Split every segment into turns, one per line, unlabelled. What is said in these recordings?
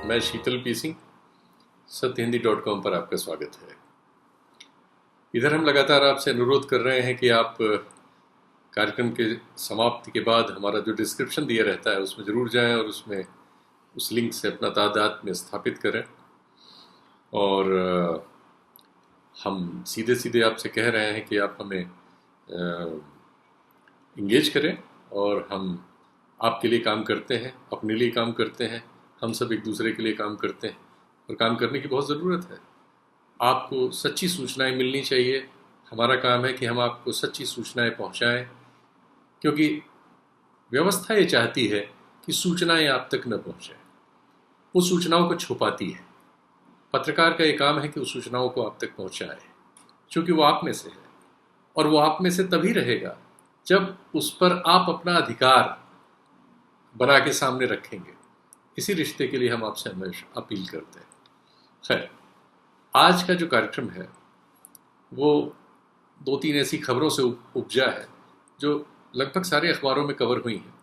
मैं शीतल पी सिंह, सत्यहिंदी.com पर आपका स्वागत है। इधर हम लगातार आपसे अनुरोध कर रहे हैं कि आप कार्यक्रम के समाप्ति के बाद हमारा जो डिस्क्रिप्शन दिया रहता है उसमें ज़रूर जाएं और उसमें उस लिंक से अपना तादाद में स्थापित करें। और हम सीधे सीधे आपसे कह रहे हैं कि आप हमें इंगेज करें, और हम आपके लिए काम करते हैं, अपने लिए काम करते हैं, हम सब एक दूसरे के लिए काम करते हैं और काम करने की बहुत ज़रूरत है। आपको सच्ची सूचनाएं मिलनी चाहिए। हमारा काम है कि हम आपको सच्ची सूचनाएं पहुंचाएं, क्योंकि व्यवस्था ये चाहती है कि सूचनाएं आप तक न पहुंचे, वो सूचनाओं को छुपाती है। पत्रकार का ये काम है कि उस सूचनाओं को आप तक पहुंचाए, क्योंकि वो आप में से है, और वो आप में से तभी रहेगा जब उस पर आप अपना अधिकार बना के सामने रखेंगे। इसी रिश्ते के लिए हम आपसे हमेशा अपील करते हैं। खैर, आज का जो कार्यक्रम है वो 2-3 ऐसी खबरों से उपजा है जो लगभग सारे अखबारों में कवर हुई हैं,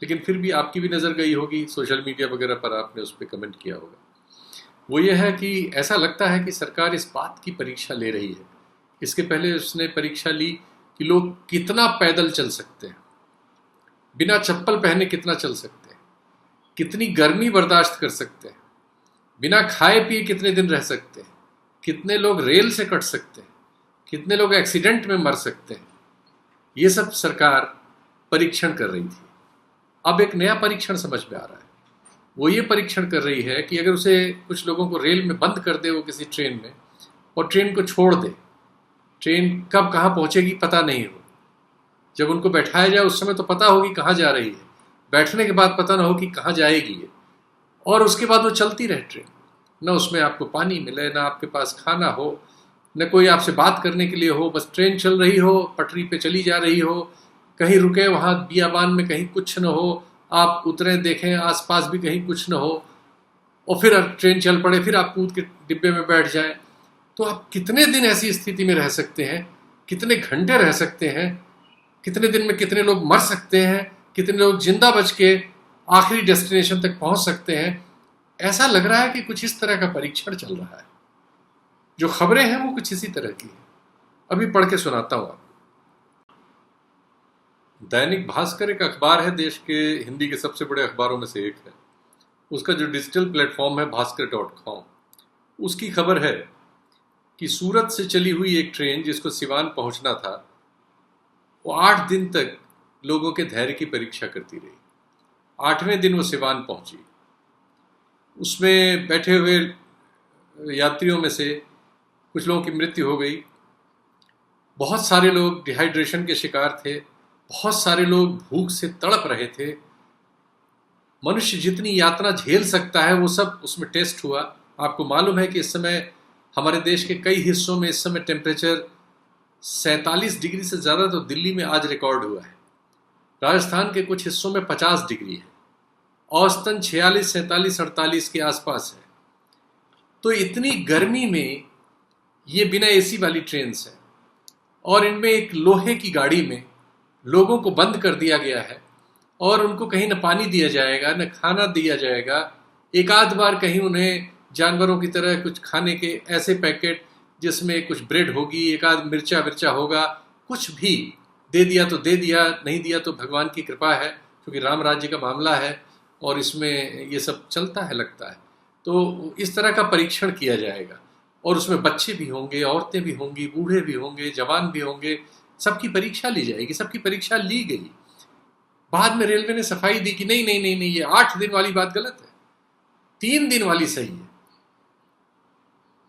लेकिन फिर भी आपकी भी नज़र गई होगी, सोशल मीडिया वगैरह पर आपने उस पर कमेंट किया होगा। वो ये है कि ऐसा लगता है कि सरकार इस बात की परीक्षा ले रही है। इसके पहले उसने परीक्षा ली कि लोग कितना पैदल चल सकते हैं, बिना चप्पल पहने कितना चल सकते हैं, कितनी गर्मी बर्दाश्त कर सकते हैं, बिना खाए पिए कितने दिन रह सकते हैं, कितने लोग रेल से कट सकते हैं, कितने लोग एक्सीडेंट में मर सकते हैं। ये सब सरकार परीक्षण कर रही थी। अब एक नया परीक्षण समझ में आ रहा है। वो ये परीक्षण कर रही है कि अगर उसे कुछ लोगों को रेल में बंद कर दे वो किसी ट्रेन में, और ट्रेन को छोड़ दे, ट्रेन कब कहाँ पहुँचेगी पता नहीं हो। जब उनको बैठाया जाए उस समय तो पता होगी कहाँ जा रही है, बैठने के बाद पता ना हो कि कहाँ जाएगी ये, और उसके बाद वो चलती रहे ट्रेन। न उसमें आपको पानी मिले, ना आपके पास खाना हो, न कोई आपसे बात करने के लिए हो, बस ट्रेन चल रही हो, पटरी पे चली जा रही हो, कहीं रुके वहाँ बियाबान में कहीं कुछ न हो, आप उतरें देखें आसपास भी कहीं कुछ न हो, और फिर ट्रेन चल पड़े, फिर आप कूद के डिब्बे में बैठ जाएं। तो आप कितने दिन ऐसी स्थिति में रह सकते हैं, कितने घंटे रह सकते हैं, कितने दिन में कितने लोग मर सकते हैं, कितने लोग जिंदा बच के आखिरी डेस्टिनेशन तक पहुंच सकते हैं। ऐसा लग रहा है कि कुछ इस तरह का परीक्षण चल रहा है। जो खबरें हैं वो कुछ इसी तरह की हैं। अभी पढ़ के सुनाता हूं आपको। दैनिक भास्कर एक अखबार है, देश के हिंदी के सबसे बड़े अखबारों में से एक है। उसका जो डिजिटल प्लेटफॉर्म है भास्कर.com, उसकी खबर है कि सूरत से चली हुई एक ट्रेन जिसको सिवान पहुंचना था, वो 8 दिन तक लोगों के धैर्य की परीक्षा करती रही। 8वें दिन वो सिवान पहुंची। उसमें बैठे हुए यात्रियों में से कुछ लोगों की मृत्यु हो गई, बहुत सारे लोग डिहाइड्रेशन के शिकार थे, बहुत सारे लोग भूख से तड़प रहे थे। मनुष्य जितनी यातना झेल सकता है वो सब उसमें टेस्ट हुआ। आपको मालूम है कि इस समय हमारे देश के कई हिस्सों में इस समय टेम्परेचर 47 डिग्री से ज़्यादा तो दिल्ली में आज रिकॉर्ड हुआ है। राजस्थान के कुछ हिस्सों में 50 डिग्री है, औसतन 46, 47, 48 के आसपास है। तो इतनी गर्मी में ये बिना एसी वाली ट्रेन है, और इनमें एक लोहे की गाड़ी में लोगों को बंद कर दिया गया है, और उनको कहीं न पानी दिया जाएगा न खाना दिया जाएगा। एक आध बार कहीं उन्हें जानवरों की तरह कुछ खाने के ऐसे पैकेट जिसमें कुछ ब्रेड होगी, एक आध मिर्चा विर्चा होगा, कुछ भी दे दिया तो दे दिया, नहीं दिया तो भगवान की कृपा है, क्योंकि राम राज्य का मामला है और इसमें ये सब चलता है लगता है। तो इस तरह का परीक्षण किया जाएगा, और उसमें बच्चे भी होंगे, औरतें भी होंगी, बूढ़े भी होंगे, जवान भी होंगे, सबकी परीक्षा ली जाएगी। सबकी परीक्षा ली गई। बाद में रेलवे ने सफाई दी कि नहीं नहीं नहीं नहीं, ये 8 दिन वाली बात गलत है, 3 दिन वाली सही है।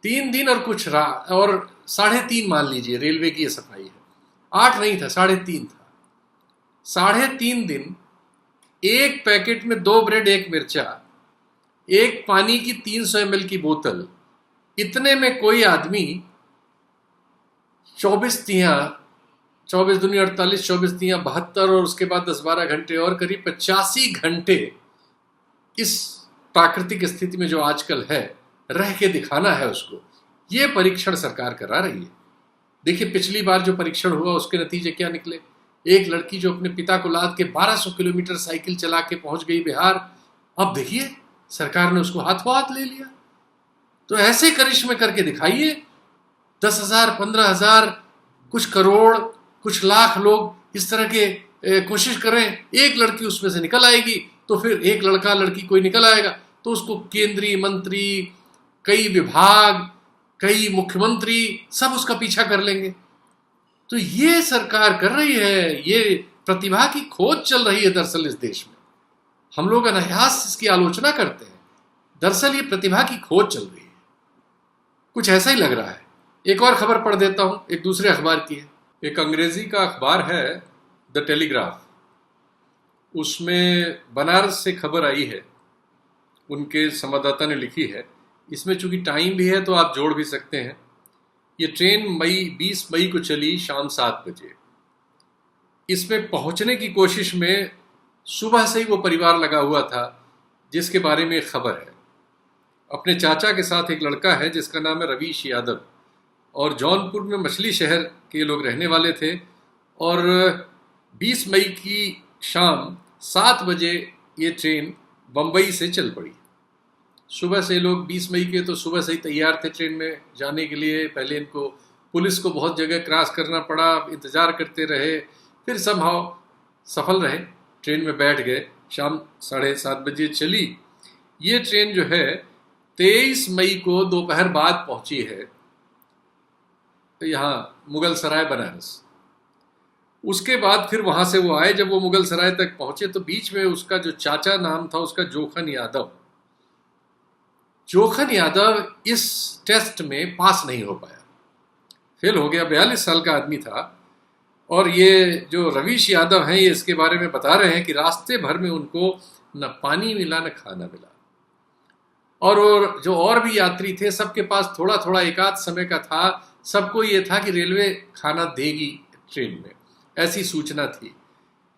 3 दिन और कुछ और 3.5 मान लीजिए रेलवे की ये सफाई है। 8 नहीं था, 3.5 था। 3.5 दिन, एक पैकेट में 2 ब्रेड, 1 मिर्चा, एक पानी की 300 ml की बोतल, इतने में कोई आदमी 24 दूनी 48, 24 तियां 72, और उसके बाद 10-12 घंटे और करीब 85 घंटे इस प्राकृतिक स्थिति में जो आजकल है रह के दिखाना है उसको। ये परीक्षण सरकार करा रही है। देखिए, पिछली बार जो परीक्षण हुआ उसके नतीजे क्या निकले। एक लड़की जो अपने पिता को लाद के 1200 किलोमीटर साइकिल चला के पहुंच गई बिहार, अब देखिए सरकार ने उसको हाथों हाथ ले लिया। तो ऐसे करिश्मे करके दिखाइए, 10,000, 15,000, कुछ करोड़, कुछ लाख लोग इस तरह के कोशिश करें, एक लड़की उसमें से निकल आएगी, तो फिर एक लड़का लड़की कोई निकल आएगा तो उसको केंद्रीय मंत्री, कई विभाग, कई मुख्यमंत्री सब उसका पीछा कर लेंगे। तो ये सरकार कर रही है, ये प्रतिभा की खोज चल रही है दरअसल इस देश में। हम लोग अनायास इसकी आलोचना करते हैं, दरअसल ये प्रतिभा की खोज चल रही है। कुछ ऐसा ही लग रहा है। एक और खबर पढ़ देता हूं, एक दूसरे अखबार की है। एक अंग्रेजी का अखबार है द टेलीग्राफ, उसमें बनारस से खबर आई है, उनके संवाददाता ने लिखी है। इसमें चूंकि टाइम भी है तो आप जोड़ भी सकते हैं। ये ट्रेन 20 मई को चली शाम 7 बजे। इसमें पहुंचने की कोशिश में सुबह से ही वो परिवार लगा हुआ था जिसके बारे में खबर है। अपने चाचा के साथ एक लड़का है जिसका नाम है रवीश यादव, और जौनपुर में मछली शहर के लोग रहने वाले थे। और 20 मई की शाम 7 बजे ये ट्रेन बम्बई से चल पड़ी। सुबह से लोग 20 मई के तो सुबह से ही तैयार थे ट्रेन में जाने के लिए। पहले इनको पुलिस को बहुत जगह क्रॉस करना पड़ा, इंतज़ार करते रहे, फिर समहाउ सफल रहे, ट्रेन में बैठ गए। शाम 7:30 बजे चली ये ट्रेन, जो है 23 मई को दोपहर बाद पहुंची है यहाँ मुगल सराय बनारस। उसके बाद फिर वहां से वो आए, जब वो मुगल सराय तक पहुंचे तो बीच में उसका जो चाचा नाम था उसका जोखन यादव, इस टेस्ट में पास नहीं हो पाया, फेल हो गया। 42 साल का आदमी था। और ये जो रवीश यादव हैं ये इसके बारे में बता रहे हैं कि रास्ते भर में उनको न पानी मिला न खाना मिला। और जो और भी यात्री थे सबके पास थोड़ा थोड़ा एकाध समय का था। सबको ये था कि रेलवे खाना देगी ट्रेन में, ऐसी सूचना थी,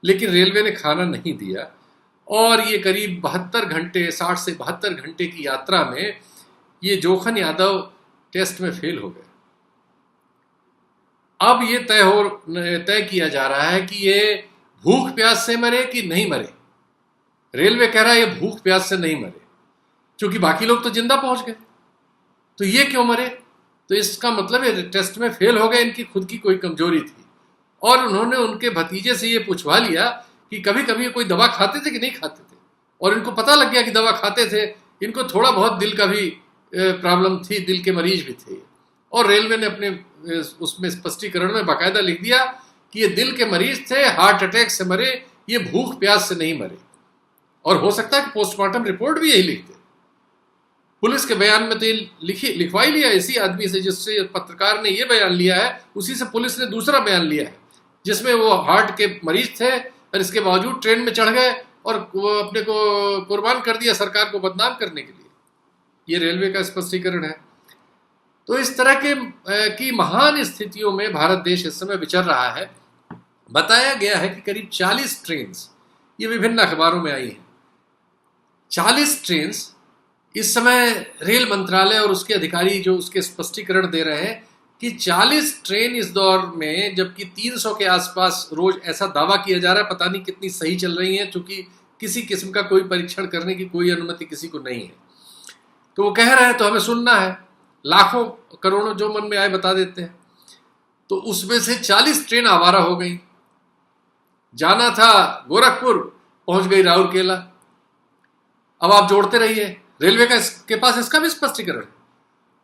लेकिन रेलवे ने खाना नहीं दिया। और ये करीब 72 घंटे, 60 से 72 घंटे की यात्रा में ये जोखन यादव टेस्ट में फेल हो गए। अब ये तय किया जा रहा है कि ये भूख प्यास से मरे कि नहीं मरे। रेलवे कह रहा है ये भूख प्यास से नहीं मरे, क्योंकि बाकी लोग तो जिंदा पहुंच गए, तो ये क्यों मरे? तो इसका मतलब है टेस्ट में फेल हो गए, इनकी खुद की कोई कमजोरी थी। और उन्होंने उनके भतीजे से ये पूछवा लिया कि कभी कभी कोई दवा खाते थे कि नहीं खाते थे, और इनको पता लग गया कि दवा खाते थे। इनको थोड़ा बहुत दिल का भी प्रॉब्लम थी, दिल के मरीज भी थे। और रेलवे ने अपने उसमें स्पष्टीकरण में बाकायदा लिख दिया कि ये दिल के मरीज थे, हार्ट अटैक से मरे, ये भूख प्यास से नहीं मरे। और हो सकता है कि पोस्टमार्टम रिपोर्ट भी यही लिखते। पुलिस के बयान में तो ये लिखवाई लिया इसी आदमी से जिससे पत्रकार ने ये बयान लिया है, उसी से पुलिस ने दूसरा बयान लिया है जिसमें वो हार्ट के मरीज थे और इसके बावजूद ट्रेन में चढ़ गए और वो अपने को कुर्बान कर दिया सरकार को बदनाम करने के लिए। ये रेलवे का स्पष्टीकरण है। तो इस तरह की महान स्थितियों में भारत देश इस समय विचर रहा है। बताया गया है कि करीब 40 ट्रेन, ये विभिन्न अखबारों में आई हैं, 40 ट्रेन इस समय रेल मंत्रालय और उसके अधिकारी जो उसके स्पष्टीकरण दे रहे हैं कि 40 ट्रेन इस दौर में, जबकि 300 के आसपास रोज ऐसा दावा किया जा रहा है, पता नहीं कितनी सही चल रही है, क्योंकि किसी किस्म का कोई परीक्षण करने की कोई अनुमति किसी को नहीं है। तो वो कह रहे हैं तो हमें सुनना है, लाखों करोड़ों जो मन में आए बता देते हैं। तो उसमें से 40 ट्रेन आवारा हो गई। जाना था गोरखपुर, पहुंच गई राउरकेला। अब आप जोड़ते रहिए, रेलवे के पास इसका भी स्पष्टीकरण है।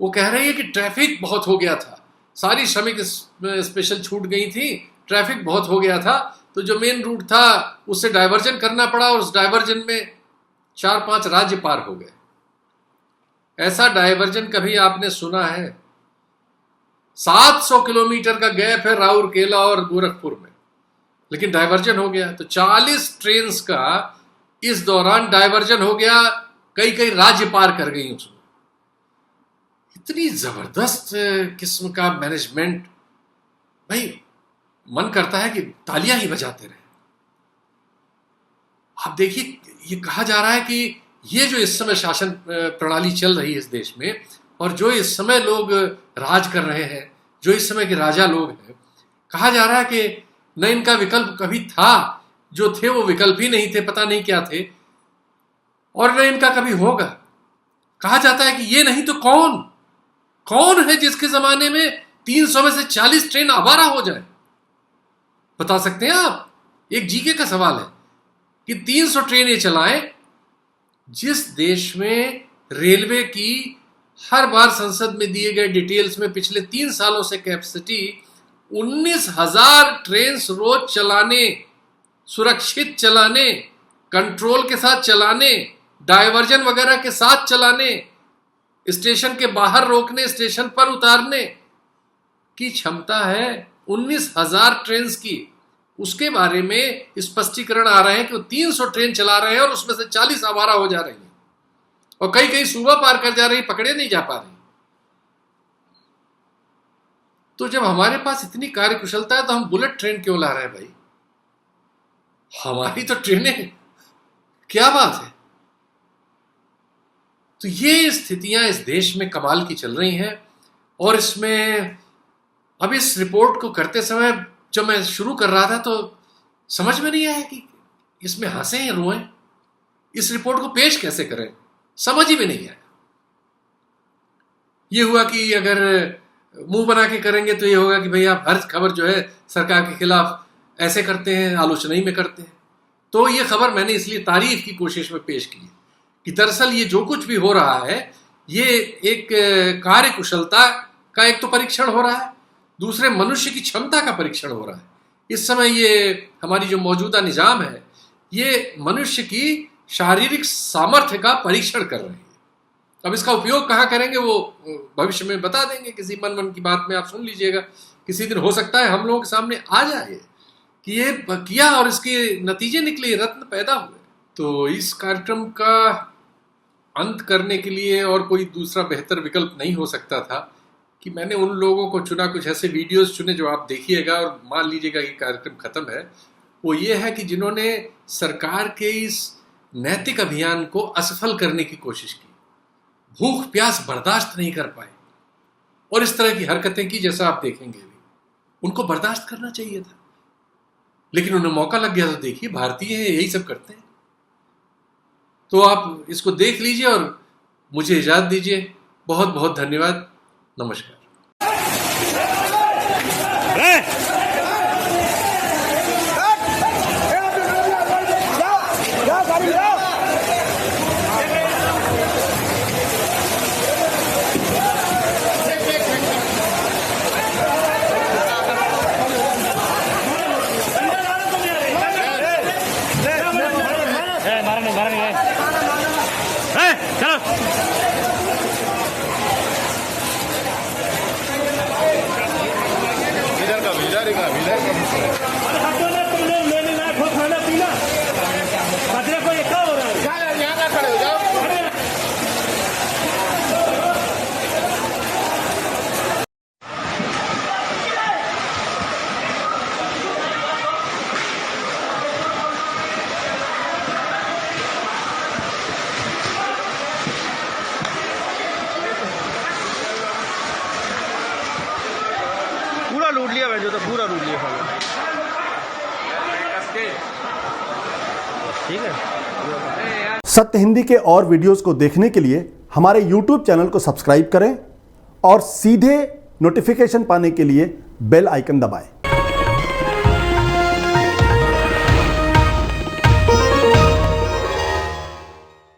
वो कह रही है कि ट्रैफिक बहुत हो गया था, सारी श्रमिक स्पेशल छूट गई थी, ट्रैफिक बहुत हो गया था, तो जो मेन रूट था उससे डायवर्जन करना पड़ा और उस डायवर्जन में 4-5 राज्य पार हो गए। ऐसा डायवर्जन कभी आपने सुना है? 700 किलोमीटर का गैप है राउरकेला और गोरखपुर में, लेकिन डायवर्जन हो गया। तो 40 ट्रेन का इस दौरान डायवर्जन हो गया, कई कई राज्य पार कर गई उसमें। इतनी जबरदस्त किस्म का मैनेजमेंट, भाई मन करता है कि तालियां ही बजाते रहे। आप देखिए, ये कहा जा रहा है कि ये जो इस समय शासन प्रणाली चल रही है इस देश में, और जो इस समय लोग राज कर रहे हैं, जो इस समय के राजा लोग हैं, कहा जा रहा है कि न इनका विकल्प कभी था, जो थे वो विकल्प ही नहीं थे, पता नहीं क्या थे। और न इनका कभी होगा। कहा जाता है कि ये नहीं तो कौन है जिसके जमाने में 300 में से 40 ट्रेन आवारा हो जाए? बता सकते हैं आप? एक जीके का सवाल है कि 300 ट्रेनें चलाएं, जिस देश में रेलवे की हर बार संसद में दिए गए डिटेल्स में पिछले 3 सालों से कैपेसिटी 19,000 ट्रेन रोज चलाने, सुरक्षित चलाने, कंट्रोल के साथ चलाने, डायवर्जन वगैरह के साथ चलाने, स्टेशन के बाहर रोकने, स्टेशन पर उतारने की क्षमता है 19,000 ट्रेन की। उसके बारे में स्पष्टीकरण आ रहे हैं कि वो 300 ट्रेन चला रहे हैं और उसमें से 40 आवारा हो जा रही हैं और कई सूबा पार कर जा रही, पकड़े नहीं जा पा रही। तो जब हमारे पास इतनी कार्यकुशलता है तो हम बुलेट ट्रेन क्यों ला रहे हैं भाई? हमारी तो ट्रेनें, क्या बात है। तो ये स्थितियां इस देश में कमाल की चल रही हैं। और इसमें अब इस रिपोर्ट को करते समय जब मैं शुरू कर रहा था तो समझ में नहीं आया कि इसमें हंसे या रोएं, इस रिपोर्ट को पेश कैसे करें, समझ ही में नहीं आया। ये हुआ कि अगर मुंह बना के करेंगे तो ये होगा कि भाई आप हर खबर जो है सरकार के खिलाफ ऐसे करते हैं, आलोचना ही में करते हैं। तो ये खबर मैंने इसलिए तारीफ की कोशिश में पेश की कि दरअसल ये जो कुछ भी हो रहा है ये एक कार्यकुशलता का एक तो परीक्षण हो रहा है, दूसरे मनुष्य की क्षमता का परीक्षण हो रहा है। इस समय ये हमारी जो मौजूदा निजाम है ये मनुष्य की शारीरिक सामर्थ्य का परीक्षण कर रहे हैं। अब इसका उपयोग कहाँ करेंगे वो भविष्य में बता देंगे, किसी मन की बात में आप सुन लीजिएगा। किसी दिन हो सकता है हम लोगों के सामने आ जाए कि ये किया और इसके नतीजे निकले, रत्न पैदा हुए। तो इस कार्यक्रम का अंत करने के लिए और कोई दूसरा बेहतर विकल्प नहीं हो सकता था कि मैंने उन लोगों को चुना, कुछ ऐसे वीडियोस चुने जो आप देखिएगा और मान लीजिएगा कि कार्यक्रम खत्म है। वो ये है कि जिन्होंने सरकार के इस नैतिक अभियान को असफल करने की कोशिश की, भूख प्यास बर्दाश्त नहीं कर पाए और इस तरह की हरकतें की जैसा आप देखेंगे भी। उनको बर्दाश्त करना चाहिए था लेकिन उन्हें मौका लग गया। तो देखिए, भारतीय हैं, यही सब करते हैं। तो आप इसको देख लीजिए और मुझे इजाजत दीजिए। बहुत बहुत धन्यवाद। नमस्कार।
पूरा लूट लिया भाई, जो तो पूरा लूट लिया साला। ठीक है।
सत्य हिंदी के और वीडियोस को देखने के लिए हमारे YouTube चैनल को सब्सक्राइब करें और सीधे नोटिफिकेशन पाने के लिए बेल आइकन दबाएं।